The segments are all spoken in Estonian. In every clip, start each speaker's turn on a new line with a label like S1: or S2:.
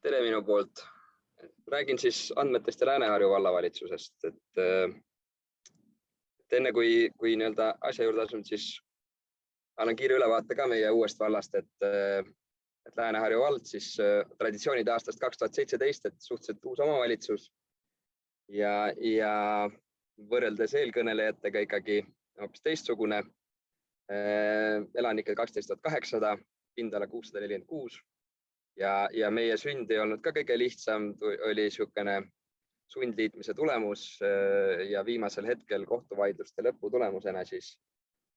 S1: Tere minu poolt. Räägin siis andmetest ja Lääne-Harju vallavalitsusest. Enne kui nii-öelda asja juurde asunud, siis annan kiire ülevaate ka meie uuest vallast, et Lääne-Harju vald siis traditsioonide aastast 2017, et suhteliselt uus omavalitsus ja võrreldes eelkõnelejatega ikkagi hoopis teistsugune. Elanikke 12 800, pindala 646 ja meie sünd ei olnud ka kõige lihtsam, oli niisugune sundliitmise tulemus ja viimasel hetkel kohtuvaidluste lõpu tulemusena siis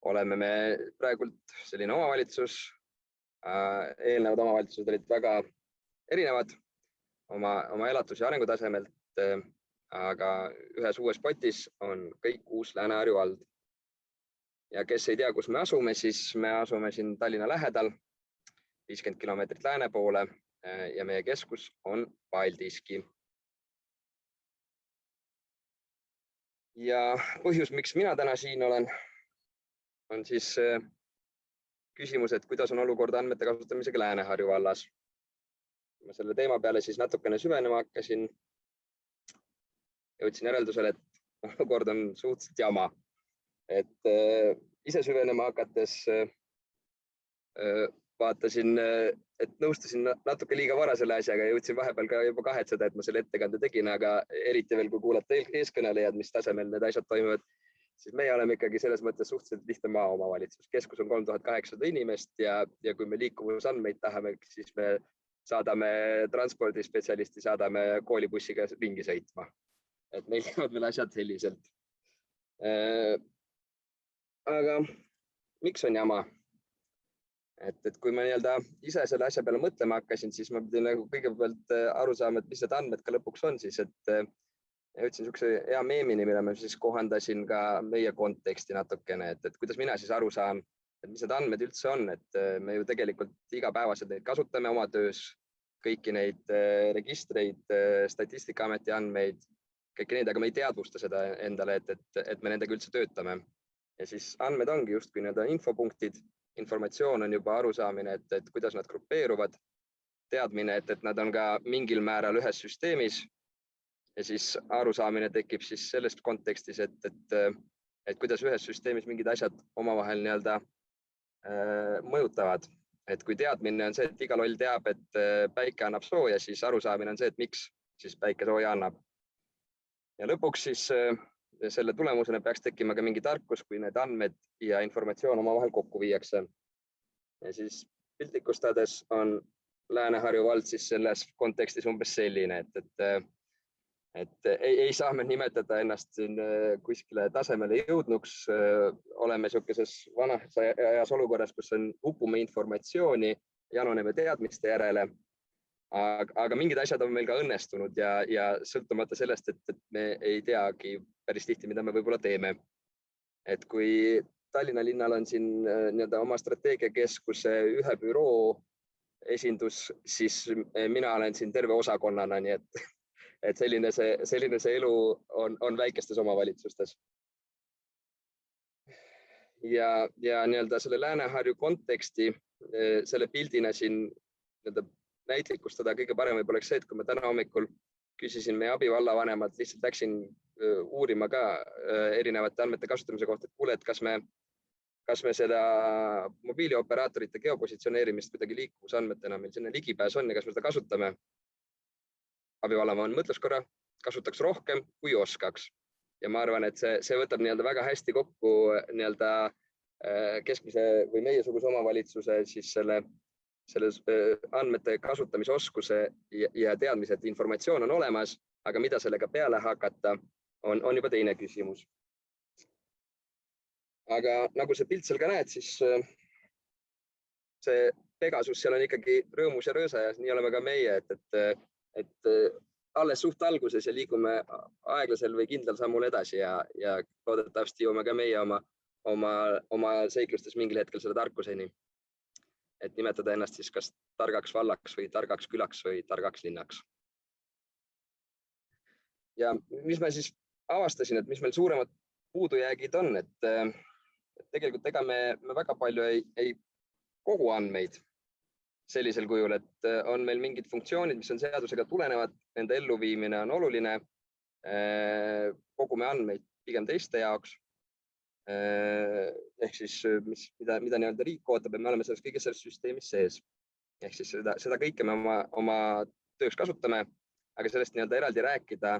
S1: oleme me praegult selline omavalitsus. Eelnevad omavalitsused olid väga erinevad oma elatus- ja arengutasemelt, aga ühes uues potis on kõik uus Lääne-Harju vald. Ja kes ei tea, kus me asume, siis me asume siin Tallinna lähedal, 50 kilomeetrit lääne poole ja meie keskus on Paldiski. Ja põhjus, miks mina täna siin olen, on siis küsimus, et kuidas on olukord andmete kasutamisega Lääne-Harju vallas. Ma selle teema peale siis natukene süvenema hakkasin. Jõudsin järeldusele, et olukord on suhteliselt jama. Ise süvenema hakates vaatasin, et nõustusin natuke liiga vara selle asjaga ja jõudsin vahepeal ka juba kahetseda, et ma selle ettekande tegin, aga eriti veel, kui kuulata eeskõnelejad, mis tasemel need asjad toimuvad, siis meie oleme ikkagi selles mõttes suhteliselt lihtne maaomavalitsus. Keskus on 3800 inimest ja kui me liikuvusandmeid tahame, siis me saadame transpordispetsialisti, saadame koolibussiga ringi sõitma. Et meil käivad veel asjad selliselt. Aga miks on jama? Et kui ma ise selle asja peale mõtlema hakkasin, siis ma pidin kõigepealt aru saama, et mis need andmed ka lõpuks on siis, et jõudsin niisuguse hea meemini, mille ma siis kohandasin ka meie konteksti natukene, et kuidas mina siis aru saan, et mis need andmed üldse on, et me ju tegelikult igapäevaselt neid kasutame oma töös, kõiki neid registreid, Statistikaameti andmeid, kõiki neid, aga me ei teadvusta seda endale, et me nendega üldse töötame. Ja siis andmed ongi justkui infopunktid, informatsioon on juba arusaamine, et kuidas nad grupeeruvad, teadmine, et nad on ka mingil määral ühes süsteemis ja siis arusaamine tekib siis sellest kontekstis, et kuidas ühes süsteemis mingid asjad omavahel mõjutavad. Et kui teadmine on see, et iga loll teab, et päike annab sooja, siis arusaamine on see, et miks siis päike sooja annab. Ja lõpuks siis selle tulemusena peaks tekkima ka mingi tarkus, kui need andmed ja informatsioon omavahel kokku viiakse. Ja siis piltlikustades on Lääne-Harju vald siis selles kontekstis umbes selline, et ei saa me nimetada ennast siin kuskile tasemele jõudnuks. Oleme niisuguses vanas ajas olukorras, kus upume informatsiooni, janoneme teadmiste järele. Aga mingid asjad on meil ka õnnestunud ja sõltumata sellest, et me ei teagi päris tihti, mida me võib-olla teeme. Et kui Tallinna linnal on siin oma strateegiakeskuse ühe büroo esindus, siis mina olen siin terve osakonnana, nii et selline see elu on väikestes omavalitsustes. Ja selle Lääne-Harju konteksti, selle pildina siin näitlikustada kõige parem võib oleks see, et kui ma täna hommikul küsisin meie abivallavanemalt, lihtsalt läksin uurima ka erinevate andmete kasutamise kohta, et kuule, et kas me seda mobiilioperaatorite geopositsioneerimist kuidagi liikuvusandmetena meil sinna ligipääs on ja kas me seda kasutame. Abivallavanem mõtles korra, kasutaks rohkem kui oskaks. Ja ma arvan, et see võtab väga hästi kokku keskmise või meiesuguse omavalitsuse siis selles andmete kasutamise oskuse ja teadmise, et informatsioon on olemas, aga mida sellega peale hakata, on juba teine küsimus. Aga nagu see pilt seal ka näed, siis see Pegasus seal on ikkagi rõõmus ja röösa ja nii oleme ka meie, et alles suht alguses ja liigume aeglasel või kindlal sammul edasi ja loodetavasti jõuame ka meie oma seiklustes mingil hetkel selle tarkuseni. Et nimetada ennast siis kas targaks vallaks või targaks külaks või targaks linnaks. Ja mis ma siis avastasin, et mis meil suuremad puudujäägid on, et tegelikult ega me väga palju ei kogu andmeid. sellisel kujul, et on meil mingid funktsioonid, mis on seadusega tulenevad, nende elluviimine on oluline, kogume andmeid pigem teiste jaoks. Ehk siis, mida nii-öelda riik ootab, et me oleme kõige selles süsteemis sees. Ehk siis seda kõike me oma tööks kasutame, aga sellest nii-öelda eraldi rääkida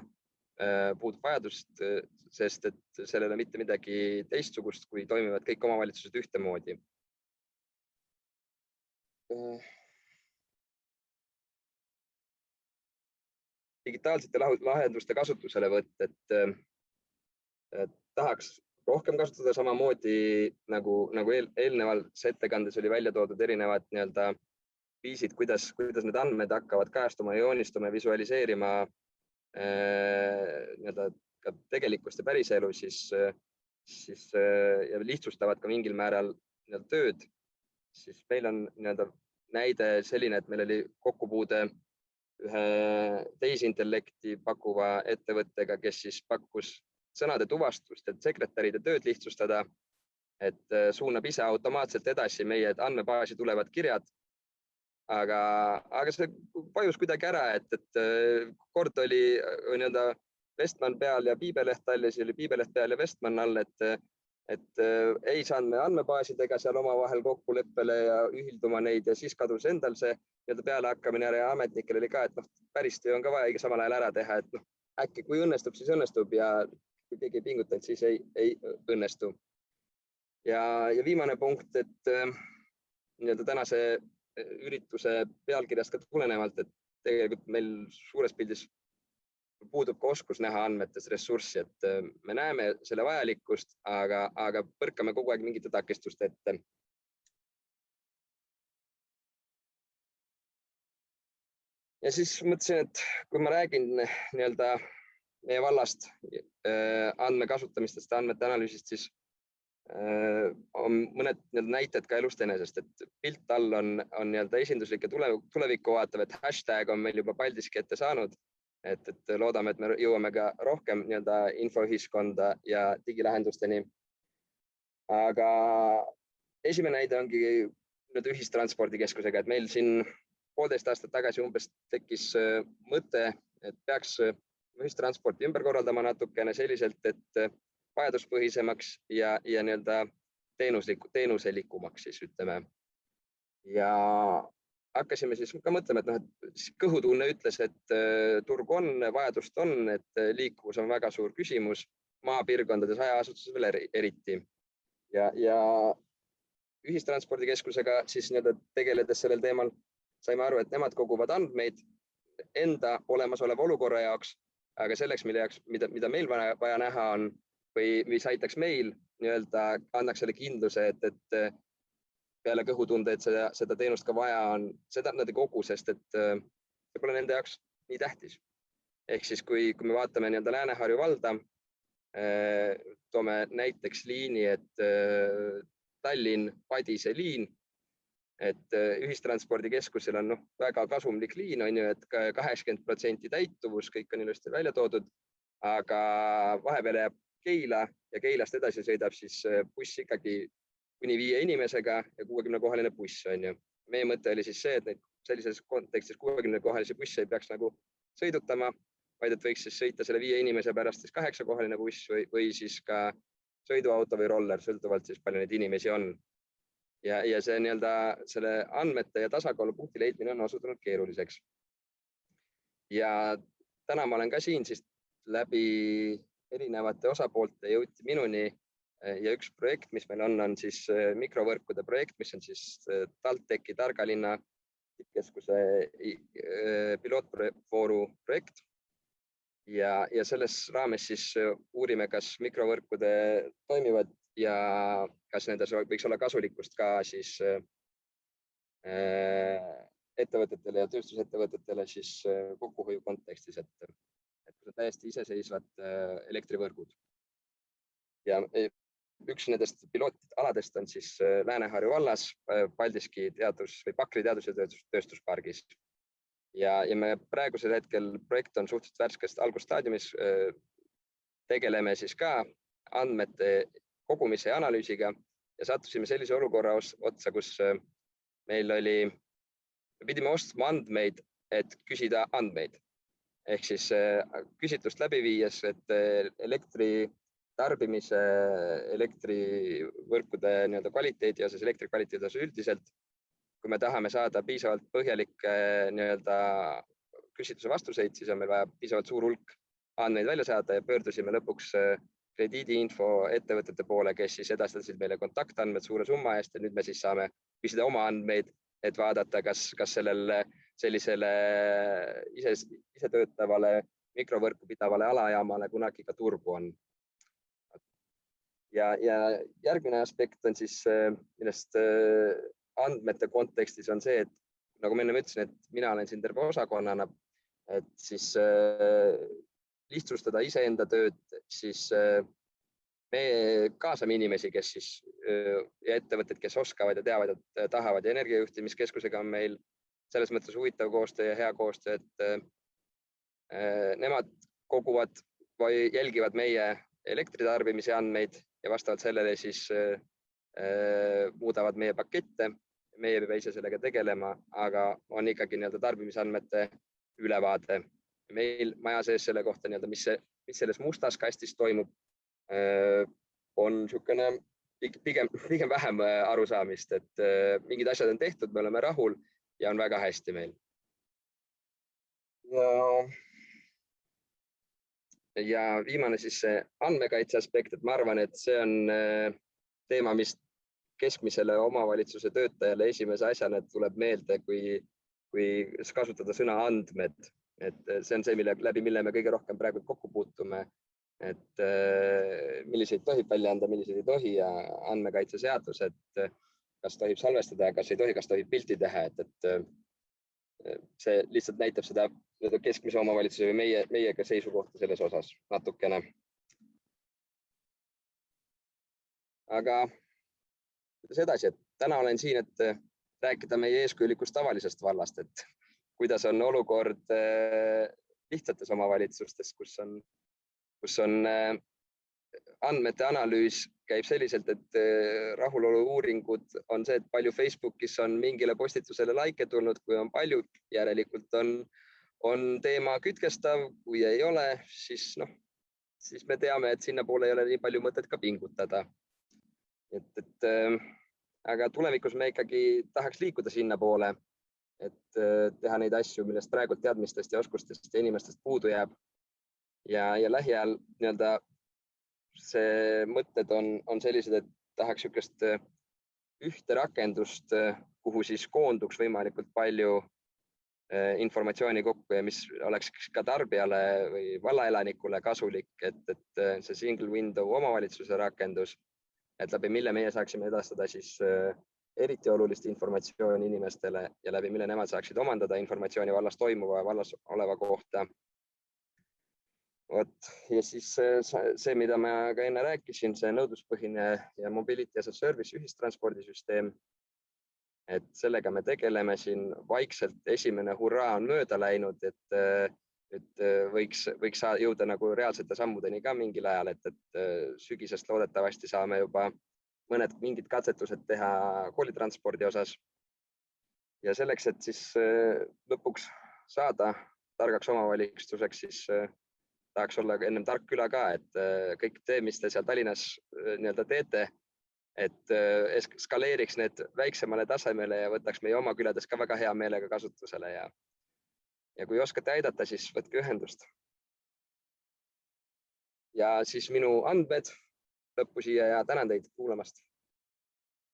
S1: puudub vajadust, sest et sellele mitte midagi teistsugust, kui toimivad kõik omavalitsused ühtemoodi. Digitaalsete lahenduste kasutuselevõtt, et tahaks rohkem kasutada samamoodi nagu eelnevalt ettekandes oli välja toodud erinevad nii-öelda viisid, kuidas need andmed hakkavad kajastuma, joonistuma ja visualiseerima nii-öelda ka tegelikkust ja päriselu, siis ja lihtsustavad ka mingil määral nii-öelda tööd, siis meil on nii-öelda näide selline, et meil oli kokkupuude ühe tehisintellekti pakkuva ettevõttega, kes siis pakkus sõnade tuvastust, et sekretäride tööd lihtsustada, et suunab ise automaatselt edasi meie andmebaasi tulevad kirjad. Aga see vajus kuidagi ära, et kord oli nii-öelda Vestman peal ja Piibeleht all ja siis oli Piibeleht peal ja Vestman all, et ei saanud me andmebaasidega seal omavahel kokkuleppele ja ühilduma neid ja siis kadus endal see pealehakkamine ja ametnikel oli ka, et päris töö on ka vaja samal ajal ära teha, et äkki kui õnnestub, siis õnnestub ja kui keegi ei pinguta, siis ei õnnestu. Ja viimane punkt, et nii-öelda tänase ürituse pealkirjast ka tulenevalt, et tegelikult meil suures pildis puudub ka oskus näha andmetes ressurssi, et me näeme selle vajalikkust, aga põrkame kogu aeg mingite takistuste ette. Ja siis mõtlesin, et kui ma räägin nii-öelda meie vallast andmekasutamistest ja andmete analüüsist, siis on mõned näited ka elust enesest, et pilt all on nii-öelda esinduslik ja tulevikku vaatav, et hashtag on meil juba Paldiski ette saanud, et loodame, et me jõuame ka rohkem nii-öelda infoühiskonda ja digilahendusteni. Aga esimene näide ongi ühistranspordikeskusega, et meil siin 1,5 aastat tagasi umbes tekkis mõte, et peaks ühistransporti ümber korraldama natukene selliselt, et vajaduspõhisemaks ja nii-öelda teenuselikumaks siis ütleme. Ja hakkasime siis ka mõtlema, et kõhutunne ütles, et turg on, vajadust on, et liikuvus on väga suur küsimus, maapiirkondades hajaasutuses veel eriti. Ja ühistranspordikeskusega siis tegeledes sellel teemal saime aru, et nemad koguvad andmeid enda olemasoleva olukorra jaoks, aga selleks, mida meil vaja näha on või mis aitaks meil nii-öelda annaks selle kindluse, et peale kõhutunde, et seda teenust ka vaja on, seda nad ei kogu, sest et see pole nende jaoks nii tähtis. Ehk siis, kui me vaatame nii-öelda Lääne-Harju valda, toome näiteks liini, et Tallinn-Padise liin, et ühistranspordikeskusel on väga kasumlik liin, on ju, et 80% täituvus, kõik on ilusti välja toodud, aga vahepeal jääb Keila ja Keilast edasi sõidab siis buss ikkagi kuni 5 inimesega ja 60-kohaline buss, on ju. Meie mõte oli siis see, et sellises kontekstis 60-kohalise bussi ei peaks nagu sõidutama, vaid et võiks siis sõita selle 5 inimese pärast siis 8-kohaline buss või siis ka sõiduauto või roller, sõltuvalt siis palju neid inimesi on. Ja see nii-öelda selle andmete ja tasakaalupunkti leidmine on osutunud keeruliseks. Ja täna ma olen ka siin siis läbi erinevate osapoolte jõuti minuni ja üks projekt, mis meil on siis mikrovõrkude projekt, mis on siis TalTechi Targa linna tippkeskuse pilootfooru projekt. Ja selles raames siis uurime, kas mikrovõrkude toimivad ja kas nendes võiks olla kasulikkust ka siis ettevõtetele ja tööstusettevõtetele siis kokkuhoiu kontekstis, et täiesti iseseisvad elektrivõrgud. Ja üks nendest pilootaladest on siis Lääne-Harju vallas Paldiski või Pakri teadus- ja tööstuspargis. Ja me praegusel hetkel projekt on suhteliselt värskest algusstaadiumis, tegeleme siis ka andmete kogumise ja analüüsiga ja sattusime sellise olukorra otsa, kus meil oli me pidime ostma andmeid, et küsida andmeid. Ehk siis küsitlust läbi viies, et elektri tarbimise, elektrivõrkude kvaliteedi osas, elektrikvaliteedi osas üldiselt, kui me tahame saada piisavalt põhjalikke küsitluse vastuseid, siis on meil vaja piisavalt suur hulk andmeid välja saada ja pöördusime lõpuks krediidiinfo ettevõtete poole, kes siis edastasid meile kontaktandmed suure summa eest ja nüüd me siis saame küsida oma andmeid, et vaadata, kas sellele sellisele ise töötavale mikrovõrku pidavale alajaamale kunagi ka turgu on. Ja järgmine aspekt on siis, millest andmete kontekstis on see, et nagu ma enne ütlesin, et mina olen siin terve osakonnana, et siis lihtsustada iseenda tööd, siis me kaasame inimesi, kes siis ja ettevõtted, kes oskavad ja teavad, et tahavad ja energiajuhtimiskeskusega on meil selles mõttes huvitav koostöö ja hea koostöö, et nemad koguvad või jälgivad meie elektritarbimise andmeid ja vastavalt sellele siis muudavad meie pakette. Meie peab ise sellega tegelema, aga on ikkagi tarbimisandmete ülevaade. Meil maja sees selle kohta, mis selles mustas kastis toimub, on niisugune pigem vähem arusaamist, et mingid asjad on tehtud, me oleme rahul ja on väga hästi meil. Ja viimane siis see andmekaitse aspekt, et ma arvan, et see on teema, mis keskmisele omavalitsuse töötajale esimese asjana tuleb meelde, kui kasutada sõna andmed. Et see on see, läbi mille me kõige rohkem praegu kokku puutume, et milliseid tohib välja anda, milliseid ei tohi ja andmekaitse seadus, et kas tohib salvestada, kas ei tohi, kas tohib pilti teha, et see lihtsalt näitab seda keskmise omavalitsuse või meiega seisukohta selles osas natukene. Aga kuidas edasi, et täna olen siin, et rääkida meie eeskujulikust tavalisest vallast, et kuidas on olukord lihtsates omavalitsustes, kus on andmete analüüs käib selliselt, et rahulolu uuringud on see, et palju Facebookis on mingile postitusele like tulnud, kui on palju, järelikult on teema kütkestav, kui ei ole, siis me teame, et sinna poole ei ole nii palju mõtet ka pingutada. Aga tulevikus me ikkagi tahaks liikuda sinna poole, et teha neid asju, millest praegu teadmistest ja oskustest ja inimestest puudu jääb. Ja lähiajal see mõtted on sellised, et tahaks niisugust ühte rakendust, kuhu siis koonduks võimalikult palju informatsiooni kokku ja mis oleks ka tarbijale või vallaelanikule kasulik, et see single window omavalitsuse rakendus, et läbi mille meie saaksime edastada siis eriti olulist informatsiooni inimestele ja läbi mille nemad saaksid omandada informatsiooni vallas toimuva ja vallas oleva kohta. Ja siis see, mida ma ka enne rääkisin, see nõudluspõhine ja mobility as a service ühistranspordisüsteem, et sellega me tegeleme siin vaikselt, esimene hurraa on mööda läinud, et võiks jõuda nagu reaalsete sammudeni ka mingil ajal, et sügisest loodetavasti saame juba mingid katsetused teha koolitranspordi osas. Ja selleks, et siis lõpuks saada targaks omavalitsuseks, siis tahaks olla ennem tark küla ka, et kõik tee, mis te seal Tallinnas teete, et skaleeriks need väiksemale tasemele ja võtaks meie oma külades ka väga hea meelega kasutusele. Ja kui oskate aidata, siis võtke ühendust. Ja siis minu andmed lõppu siia ja tänan teid kuulamast.